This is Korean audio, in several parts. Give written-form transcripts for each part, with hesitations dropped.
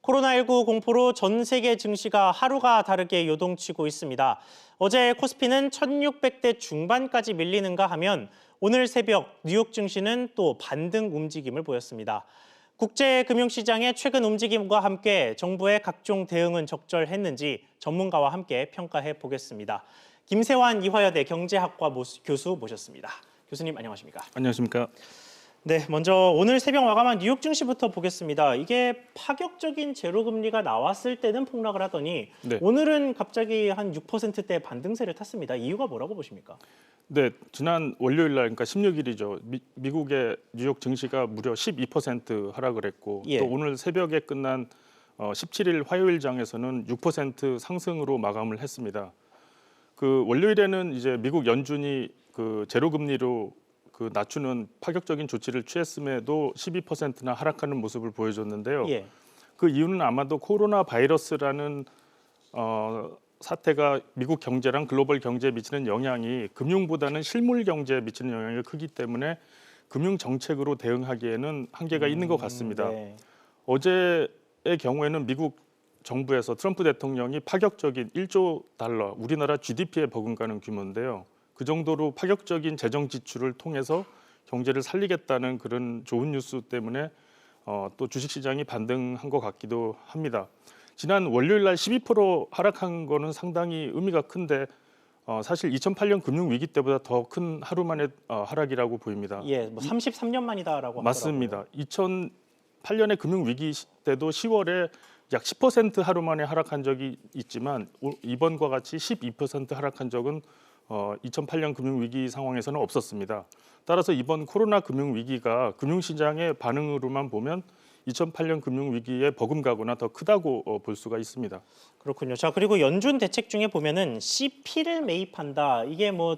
코로나19 공포로 전 세계 증시가 하루가 다르게 요동치고 있습니다. 어제 코스피는 1600대 중반까지 밀리는가 하면 오늘 새벽 뉴욕 증시는 또 반등 움직임을 보였습니다. 국제금융시장의 최근 움직임과 함께 정부의 각종 대응은 적절했는지 전문가와 함께 평가해 보겠습니다. 김세환 이화여대 경제학과 교수 모셨습니다. 교수님 안녕하십니까? 안녕하십니까? 네, 먼저 오늘 새벽 마감한 뉴욕 증시부터 보겠습니다. 이게 파격적인 제로금리가 나왔을 때는 폭락을 하더니 네. 오늘은 갑자기 한 6%대 반등세를 탔습니다. 이유가 뭐라고 보십니까? 네, 지난 월요일 날, 그러니까 16일이죠. 미국의 뉴욕 증시가 무려 12% 하락을 했고, 예. 또 오늘 새벽에 끝난 17일 화요일 장에서는 6% 상승으로 마감을 했습니다. 그 월요일에는 이제 미국 연준이 그 제로금리로 그 낮추는 파격적인 조치를 취했음에도 12%나 하락하는 모습을 보여줬는데요. 예. 그 이유는 아마도 코로나 바이러스라는 사태가 미국 경제랑 글로벌 경제에 미치는 영향이 금융보다는 실물 경제에 미치는 영향이 크기 때문에 금융 정책으로 대응하기에는 한계가 있는 것 같습니다. 네. 어제의 경우에는 미국 정부에서 트럼프 대통령이 파격적인 1조 달러, 우리나라 GDP에 버금가는 규모인데요. 그 정도로 파격적인 재정 지출을 통해서 경제를 살리겠다는 그런 좋은 뉴스 때문에 또 주식시장이 반등한 것 같기도 합니다. 지난 월요일 날 12% 하락한 거는 상당히 의미가 큰데 사실 2008년 금융위기 때보다 더 큰 하루 만의 하락이라고 보입니다. 예, 뭐 33년 만이다라고 맞습니다. 하더라고요. 2008년의 금융위기 때도 10월에 약 10% 하루 만에 하락한 적이 있지만 이번과 같이 12% 하락한 적은 2008년 금융위기 상황에서는 없었습니다. 따라서 이번 코로나 금융위기가 금융시장의 반응으로만 보면 2008년 금융위기에 버금가거나 더 크다고 볼 수가 있습니다. 그렇군요. 자, 그리고 연준 대책 중에 보면은 CP를 매입한다. 이게 뭐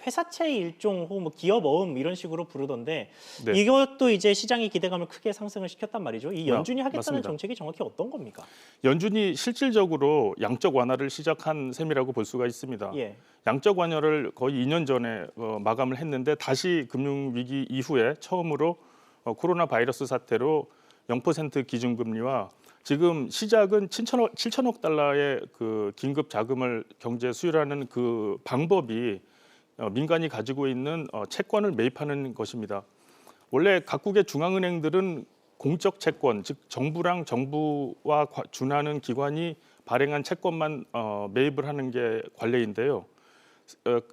회사채의 일종 혹은 뭐 기업 어음 이런 식으로 부르던데 네. 이것도 이제 시장의 기대감을 크게 상승을 시켰단 말이죠. 이 연준이 하겠다는 맞습니다. 정책이 정확히 어떤 겁니까? 연준이 실질적으로 양적 완화를 시작한 셈이라고 볼 수가 있습니다. 예. 양적 완화를 거의 2년 전에 마감을 했는데 다시 금융위기 이후에 처음으로 코로나 바이러스 사태로 0% 기준금리와 지금 시작은 7천억 달러의 그 긴급 자금을 경제에 수혈하는 그 방법이 민간이 가지고 있는 채권을 매입하는 것입니다. 원래 각국의 중앙은행들은 공적 채권, 즉 정부랑 정부와 준하는 기관이 발행한 채권만 매입을 하는 게 관례인데요.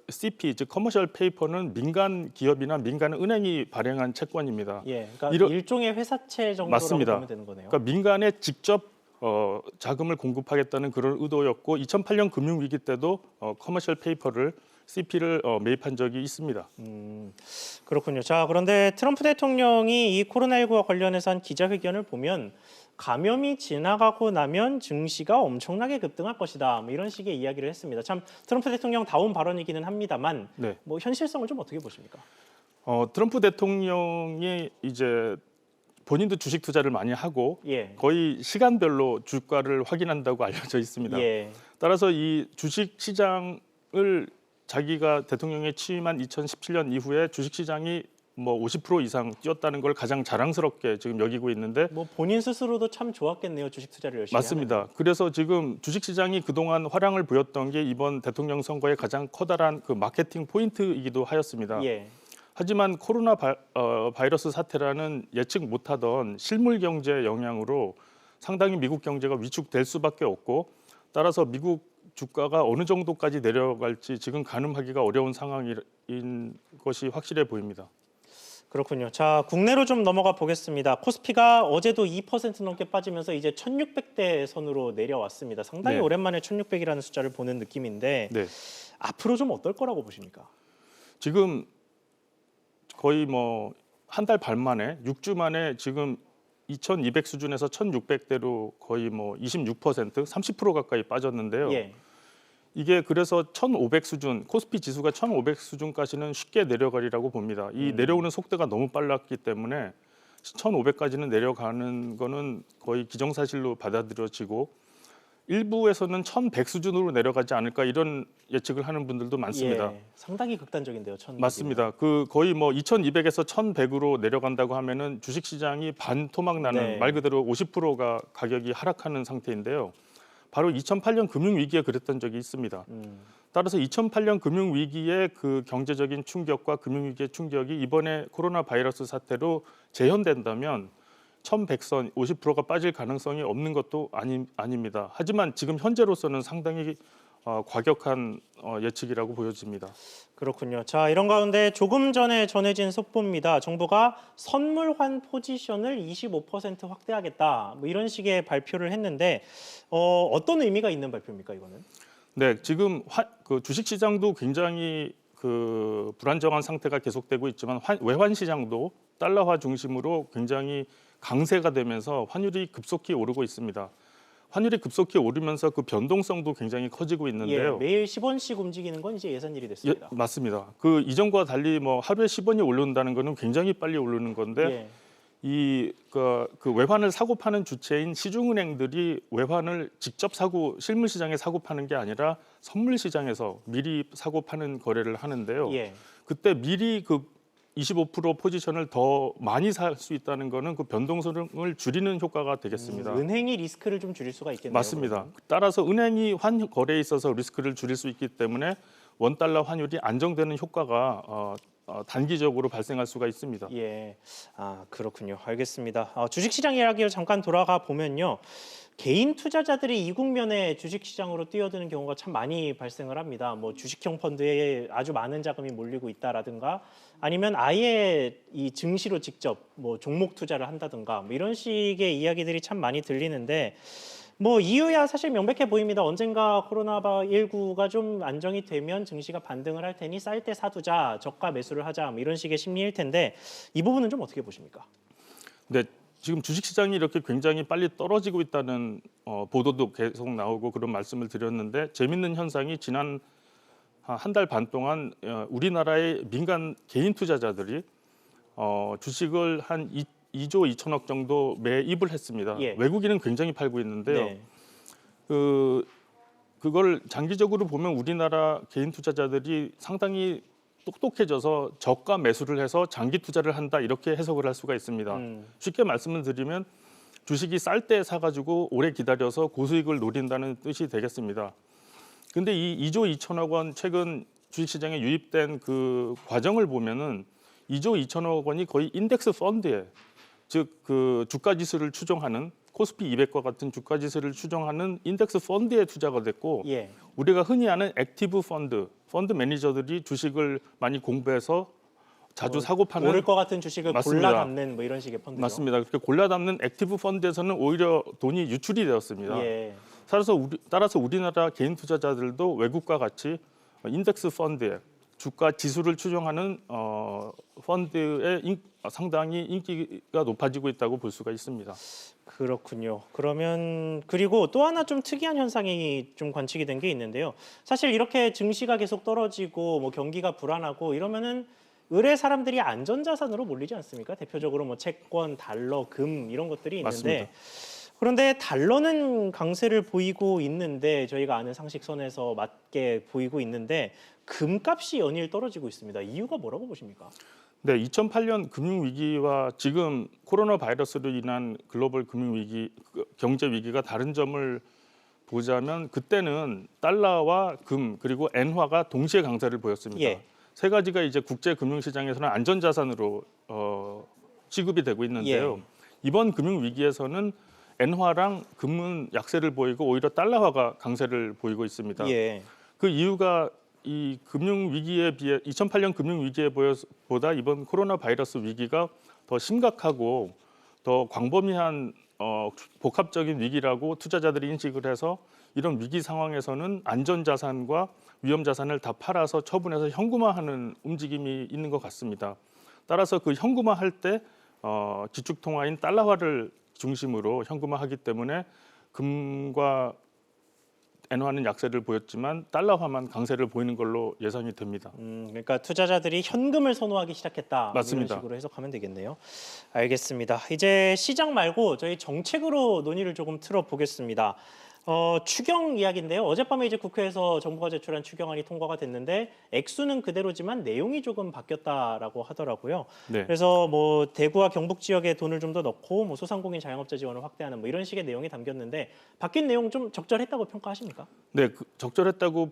CP, 즉 커머셜 페이퍼는 민간 기업이나 민간 은행이 발행한 채권입니다. 예, 그러니까 일종의 회사채 정도라고 맞습니다. 보면 되는 거네요. 그러니까 민간에 직접 자금을 공급하겠다는 그런 의도였고 2008년 금융위기 때도 커머셜 페이퍼를 CP를 매입한 적이 있습니다. 그렇군요. 자, 그런데 트럼프 대통령이 이 코로나19와 관련해서 한 기자회견을 보면 감염이 지나가고 나면 증시가 엄청나게 급등할 것이다. 뭐 이런 식의 이야기를 했습니다. 참 트럼프 대통령 다운 발언이기는 합니다만 네. 뭐 현실성을 좀 어떻게 보십니까? 트럼프 대통령이 이제 본인도 주식 투자를 많이 하고 예. 거의 시간별로 주가를 확인한다고 알려져 있습니다. 예. 따라서 이 주식 시장을 자기가 대통령에 취임한 2017년 이후에 주식 시장이 뭐 50% 이상 뛰었다는 걸 가장 자랑스럽게 지금 여기고 있는데 뭐 본인 스스로도 참 좋았겠네요. 주식 투자를 열심히 맞습니다. 하면. 그래서 지금 주식 시장이 그동안 화랑을 보였던 게 이번 대통령 선거의 가장 커다란 그 마케팅 포인트이기도 하였습니다. 예. 하지만 코로나 바이러스 사태라는 예측 못하던 실물 경제 영향으로 상당히 미국 경제가 위축될 수밖에 없고 따라서 미국 주가가 어느 정도까지 내려갈지 지금 가늠하기가 어려운 상황인 것이 확실해 보입니다. 그렇군요. 자, 국내로 좀 넘어가 보겠습니다. 코스피가 어제도 2% 넘게 빠지면서 이제 1600대 선으로 내려왔습니다. 상당히 네. 오랜만에 1600이라는 숫자를 보는 느낌인데 네. 앞으로 좀 어떨 거라고 보십니까? 지금 거의 뭐 한 달 반 만에 6주 만에 지금 2200 수준에서 1600대로 거의 뭐 26%, 30% 가까이 빠졌는데요. 예. 이게 그래서 1500 수준, 코스피 지수가 1500 수준까지는 쉽게 내려가리라고 봅니다. 이 내려오는 속도가 너무 빨랐기 때문에 1500까지는 내려가는 거는 거의 기정사실로 받아들여지고 일부에서는 1,100 수준으로 내려가지 않을까 이런 예측을 하는 분들도 많습니다. 예, 상당히 극단적인데요. 1,100이면. 맞습니다. 그 거의 뭐 2,200에서 1,100으로 내려간다고 하면은 주식 시장이 반토막 나는 네. 말 그대로 50%가 가격이 하락하는 상태인데요. 바로 2008년 금융 위기에 그랬던 적이 있습니다. 따라서 2008년 금융 위기의 그 경제적인 충격과 금융 위기의 충격이 이번에 코로나 바이러스 사태로 재현된다면 1,100선 50%가 빠질 가능성이 없는 것도 아닙니다. 하지만 지금 현재로서는 상당히 과격한 예측이라고 보여집니다. 그렇군요. 자, 이런 가운데 조금 전에 전해진 속보입니다. 정부가 선물환 포지션을 25% 확대하겠다. 뭐 이런 식의 발표를 했는데 어떤 의미가 있는 발표입니까, 이거는? 네, 지금 그 주식 시장도 굉장히 그 불안정한 상태가 계속되고 있지만 외환 시장도 달러화 중심으로 굉장히 강세가 되면서 환율이 급속히 오르고 있습니다. 환율이 급속히 오르면서 그 변동성도 굉장히 커지고 있는데요. 예, 매일 10원씩 움직이는 건 이제 예산 일이 예, 됐습니다. 맞습니다. 그 이전과 달리 뭐 하루에 10원이 오른다는 거는 굉장히 빨리 오르는 건데 예. 그 외환을 사고 파는 주체인 시중은행들이 외환을 직접 실물 시장에 사고 파는 게 아니라 선물 시장에서 미리 사고 파는 거래를 하는데요. 예. 그때 미리 그 25% 포지션을 더 많이 살 수 있다는 거는 그 변동성을 줄이는 효과가 되겠습니다. 은행이 리스크를 좀 줄일 수가 있겠네요. 맞습니다. 그러면. 따라서 은행이 환 거래에 있어서 리스크를 줄일 수 있기 때문에 원달러 환율이 안정되는 효과가 단기적으로 발생할 수가 있습니다. 예, 그렇군요. 알겠습니다. 주식시장 이야기를 잠깐 돌아가 보면요. 개인 투자자들이 이국면에 주식시장으로 뛰어드는 경우가 참 많이 발생을 합니다. 뭐 주식형 펀드에 아주 많은 자금이 몰리고 있다라든가 아니면 아예 이 증시로 직접 뭐 종목 투자를 한다든가 뭐 이런 식의 이야기들이 참 많이 들리는데 뭐 이유야 사실 명백해 보입니다. 언젠가 코로나19가 좀 안정이 되면 증시가 반등을 할 테니 쌀 때 사두자, 저가 매수를 하자 뭐 이런 식의 심리일 텐데 이 부분은 좀 어떻게 보십니까? 네, 지금 주식시장이 이렇게 굉장히 빨리 떨어지고 있다는 보도도 계속 나오고 그런 말씀을 드렸는데 재밌는 현상이 지난 한 달 반 동안 우리나라의 민간 개인 투자자들이 주식을 한 2조 2천억 정도 매입을 했습니다. 예. 외국인은 굉장히 팔고 있는데요. 네. 그걸 장기적으로 보면 우리나라 개인 투자자들이 상당히 똑똑해져서 저가 매수를 해서 장기 투자를 한다 이렇게 해석을 할 수가 있습니다. 쉽게 말씀을 드리면 주식이 쌀 때 사가지고 오래 기다려서 고수익을 노린다는 뜻이 되겠습니다. 근데 이 2조 2천억 원 최근 주식시장에 유입된 그 과정을 보면은 2조 2천억 원이 거의 인덱스 펀드에 즉 그 주가 지수를 추종하는 코스피 200과 같은 주가 지수를 추종하는 인덱스 펀드에 투자가 됐고 예. 우리가 흔히 아는 액티브 펀드 매니저들이 주식을 많이 공부해서 자주 사고 파는 오를 것 같은 주식을 맞습니다. 골라 담는 뭐 이런 식의 펀드죠. 맞습니다. 그렇게 골라 담는 액티브 펀드에서는 오히려 돈이 유출이 되었습니다. 예. 따라서 우리나라 개인 투자자들도 외국과 같이 인덱스 펀드에 주가 지수를 추종하는 펀드에 상당히 인기가 높아지고 있다고 볼 수가 있습니다. 그렇군요. 그러면 그리고 또 하나 좀 특이한 현상이 좀 관측이 된 게 있는데요. 사실 이렇게 증시가 계속 떨어지고 뭐 경기가 불안하고 이러면은 의뢰 사람들이 안전자산으로 몰리지 않습니까? 대표적으로 뭐 채권, 달러, 금 이런 것들이 있는데 맞습니다. 그런데 달러는 강세를 보이고 있는데 저희가 아는 상식선에서 맞게 보이고 있는데 금값이 연일 떨어지고 있습니다. 이유가 뭐라고 보십니까? 네, 2008년 금융 위기와 지금 코로나 바이러스로 인한 글로벌 금융 위기, 경제 위기가 다른 점을 보자면 그때는 달러와 금 그리고 엔화가 동시에 강세를 보였습니다. 예. 세 가지가 이제 국제 금융 시장에서는 안전자산으로 취급이 되고 있는데요. 예. 이번 금융 위기에서는 엔화랑 금은 약세를 보이고 오히려 달러화가 강세를 보이고 있습니다. 예. 그 이유가 이 금융 위기에 비해 2008년 금융 위기에 보다 이번 코로나 바이러스 위기가 더 심각하고 더 광범위한 복합적인 위기라고 투자자들이 인식을 해서 이런 위기 상황에서는 안전 자산과 위험 자산을 다 팔아서 처분해서 현금화하는 움직임이 있는 것 같습니다. 따라서 그 현금화할 때 기축통화인 달러화를 중심으로 현금화하기 때문에 금과 엔화는 약세를 보였지만 달러화만 강세를 보이는 걸로 예상이 됩니다. 그러니까 투자자들이 현금을 선호하기 시작했다. 맞습니다. 이런 식으로 해석하면 되겠네요. 알겠습니다. 이제 시장 말고 저희 정책으로 논의를 조금 틀어보겠습니다. 추경 이야기인데요. 어젯밤에 이제 국회에서 정부가 제출한 추경안이 통과가 됐는데 액수는 그대로지만 내용이 조금 바뀌었다라고 하더라고요. 네. 그래서 뭐 대구와 경북 지역에 돈을 좀 더 넣고 뭐 소상공인 자영업자 지원을 확대하는 뭐 이런 식의 내용이 담겼는데 바뀐 내용 좀 적절했다고 평가하십니까? 네, 적절했다고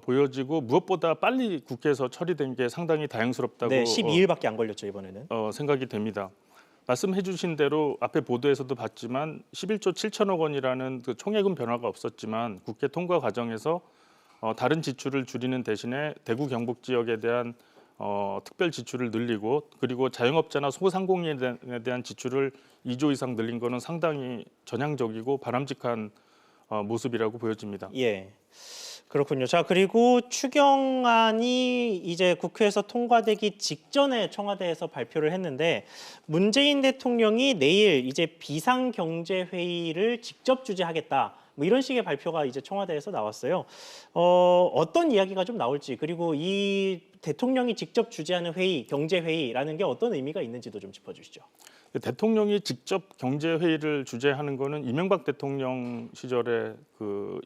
보여지고 무엇보다 빨리 국회에서 처리된 게 상당히 다행스럽다고 네, 12일밖에 안 걸렸죠 이번에는. 생각이 됩니다. 말씀해 주신 대로 앞에 보도에서도 봤지만 11조 7천억 원이라는 그 총액은 변화가 없었지만 국회 통과 과정에서 다른 지출을 줄이는 대신에 대구 경북 지역에 대한 특별 지출을 늘리고 그리고 자영업자나 소상공인에 대한 지출을 2조 이상 늘린 거는 상당히 전향적이고 바람직한 모습이라고 보여집니다. 예. 그렇군요. 자, 그리고 추경안이 이제 국회에서 통과되기 직전에 청와대에서 발표를 했는데 문재인 대통령이 내일 이제 비상경제회의를 직접 주재하겠다. 뭐 이런 식의 발표가 이제 청와대에서 나왔어요. 어떤 이야기가 좀 나올지 그리고 이 대통령이 직접 주재하는 회의, 경제회의라는 게 어떤 의미가 있는지도 좀 짚어주시죠. 대통령이 직접 경제회의를 주재하는 거는 이명박 대통령 시절에 그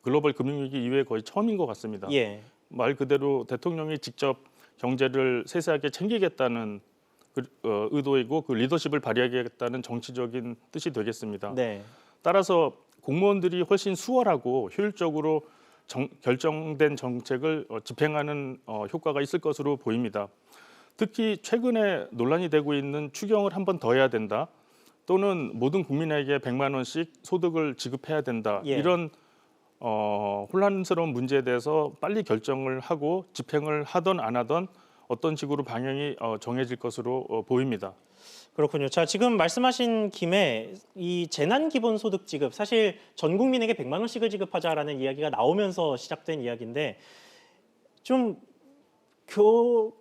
글로벌 금융위기 이후에 거의 처음인 것 같습니다. 예. 말 그대로 대통령이 직접 경제를 세세하게 챙기겠다는 의도이고 그 리더십을 발휘하겠다는 정치적인 뜻이 되겠습니다. 네. 따라서 공무원들이 훨씬 수월하고 효율적으로 결정된 정책을 집행하는 효과가 있을 것으로 보입니다. 특히 최근에 논란이 되고 있는 추경을 한 번 더 해야 된다 또는 모든 국민에게 100만 원씩 소득을 지급해야 된다 예. 이런 혼란스러운 문제에 대해서 빨리 결정을 하고 집행을 하던 안 하던 어떤 식으로 방향이 정해질 것으로 보입니다. 그렇군요. 자, 지금 말씀하신 김에 이 재난기본소득 지급 사실 전 국민에게 100만 원씩을 지급하자라는 이야기가 나오면서 시작된 이야기인데 좀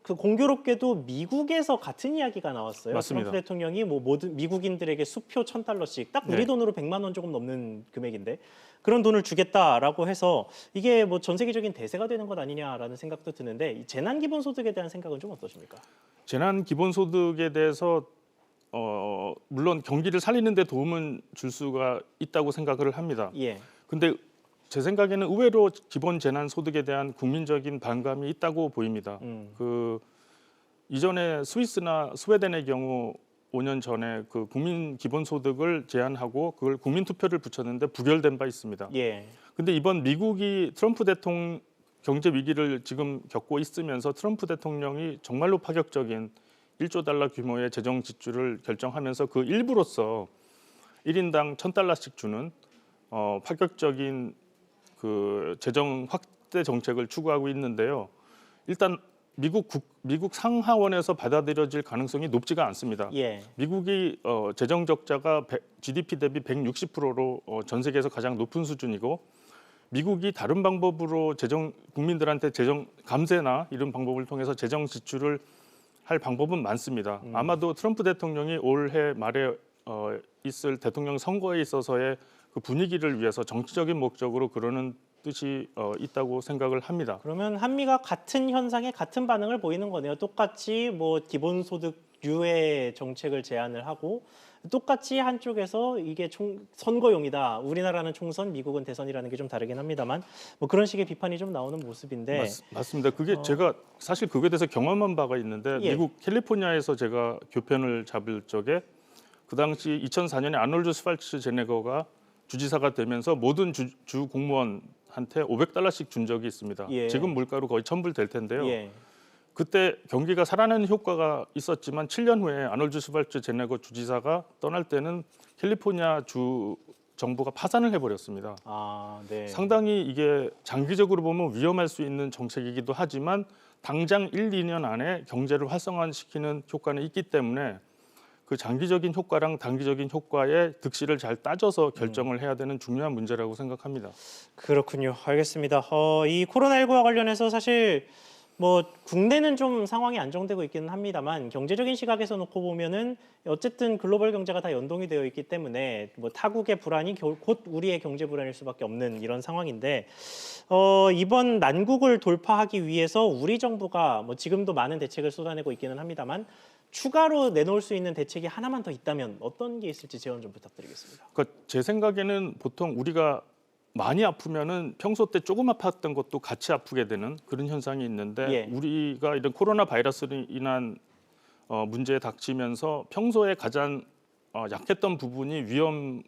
공교롭게도 미국에서 같은 이야기가 나왔어요. 맞습니다. 트럼프 대통령이 뭐 모든 미국인들에게 수표 1,000달러씩 딱 우리 네. 돈으로 100만 원 조금 넘는 금액인데 그런 돈을 주겠다라고 해서 이게 뭐 전 세계적인 대세가 되는 것 아니냐라는 생각도 드는데 이 재난기본소득에 대한 생각은 좀 어떠십니까? 재난 기본소득에 대해서 물론 경기를 살리는 데 도움은 줄 수가 있다고 생각을 합니다. 예. 근데 제 생각에는 의외로 기본 재난 소득에 대한 국민적인 반감이 있다고 보입니다. 그 이전에 스위스나 스웨덴의 경우 5년 전에 그 국민 기본 소득을 제한하고 그걸 국민 투표를 붙였는데 부결된 바 있습니다. 예. 근데 이번 미국이 트럼프 대통령 경제 위기를 지금 겪고 있으면서 트럼프 대통령이 정말로 파격적인 1조 달러 규모의 재정 지출을 결정하면서 그 일부로서 1인당 1,000달러씩 주는 파격적인 그 재정 확대 정책을 추구하고 있는데요. 일단 미국 상하원에서 받아들여질 가능성이 높지가 않습니다. 예. 미국이 재정 적자가 GDP 대비 160%로 전 세계에서 가장 높은 수준이고 미국이 다른 방법으로 국민들한테 재정 감세나 이런 방법을 통해서 재정 지출을 할 방법은 많습니다. 아마도 트럼프 대통령이 올해 말에 있을 대통령 선거에 있어서의 그 분위기를 위해서 정치적인 목적으로 그러는 뜻이 있다고 생각을 합니다. 그러면 한미가 같은 현상에 같은 반응을 보이는 거네요. 똑같이 뭐 기본소득류의 정책을 제안을 하고 똑같이 한쪽에서 이게 선거용이다. 우리나라는 총선, 미국은 대선이라는 게 좀 다르긴 합니다만 뭐 그런 식의 비판이 좀 나오는 모습인데 맞습니다. 그게 제가 사실 그거에 대해서 경험한 바가 있는데 예. 미국 캘리포니아에서 제가 교편을 잡을 적에 그 당시 2004년에 아놀드 스왈츠제네거가 주지사가 되면서 모든 주 공무원한테 500달러씩 준 적이 있습니다. 예. 지금 물가로 거의 1,000불 될 텐데요. 예. 그때 경기가 살아나는 효과가 있었지만 7년 후에 아놀드 스왈츠제네거 주지사가 떠날 때는 캘리포니아 주 정부가 파산을 해버렸습니다. 아, 네. 상당히 이게 장기적으로 보면 위험할 수 있는 정책이기도 하지만 당장 1, 2년 안에 경제를 활성화시키는 효과는 있기 때문에 그 장기적인 효과랑 단기적인 효과의 득실을 잘 따져서 결정을 해야 되는 중요한 문제라고 생각합니다. 그렇군요. 알겠습니다. 이 코로나19와 관련해서 사실 뭐 국내는 좀 상황이 안정되고 있기는 합니다만 경제적인 시각에서 놓고 보면은 어쨌든 글로벌 경제가 다 연동이 되어 있기 때문에 뭐 타국의 불안이 곧 우리의 경제 불안일 수밖에 없는 이런 상황인데 이번 난국을 돌파하기 위해서 우리 정부가 뭐 지금도 많은 대책을 쏟아내고 있기는 합니다만 추가로 내놓을 수 있는 대책이 하나만 더 있다면 어떤 게 있을지 제언 좀 부탁드리겠습니다. 그러니까 제 생각에는 보통 우리가 많이 아프면은 평소 때 조금 아팠던 것도 같이 아프게 되는 그런 현상이 있는데 예. 우리가 이런 코로나 바이러스로 인한 문제에 닥치면서 평소에 가장 약했던 부분이 위험을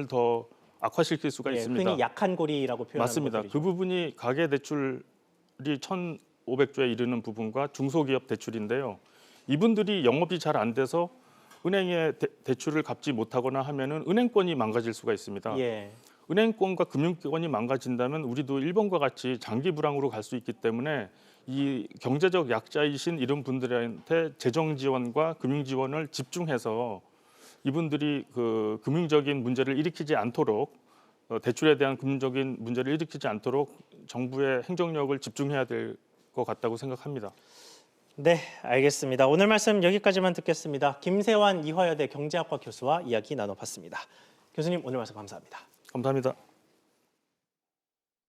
더 악화시킬 수가 예, 있습니다. 흔히 약한 고리라고 표현하는 맞습니다. 것들이죠. 그 부분이 가계 대출이 1,500조에 이르는 부분과 중소기업 대출인데요. 이분들이 영업이 잘 안 돼서 은행에 대출을 갚지 못하거나 하면은 은행권이 망가질 수가 있습니다. 예. 은행권과 금융권이 망가진다면 우리도 일본과 같이 장기 불황으로 갈 수 있기 때문에 이 경제적 약자이신 이런 분들한테 재정 지원과 금융 지원을 집중해서 이분들이 그 금융적인 문제를 일으키지 않도록 대출에 대한 금융적인 문제를 일으키지 않도록 정부의 행정력을 집중해야 될 것 같다고 생각합니다. 네, 알겠습니다. 오늘 말씀 여기까지만 듣겠습니다. 김세환 이화여대 경제학과 교수와 이야기 나눠봤습니다. 교수님 오늘 말씀 감사합니다. 감사합니다.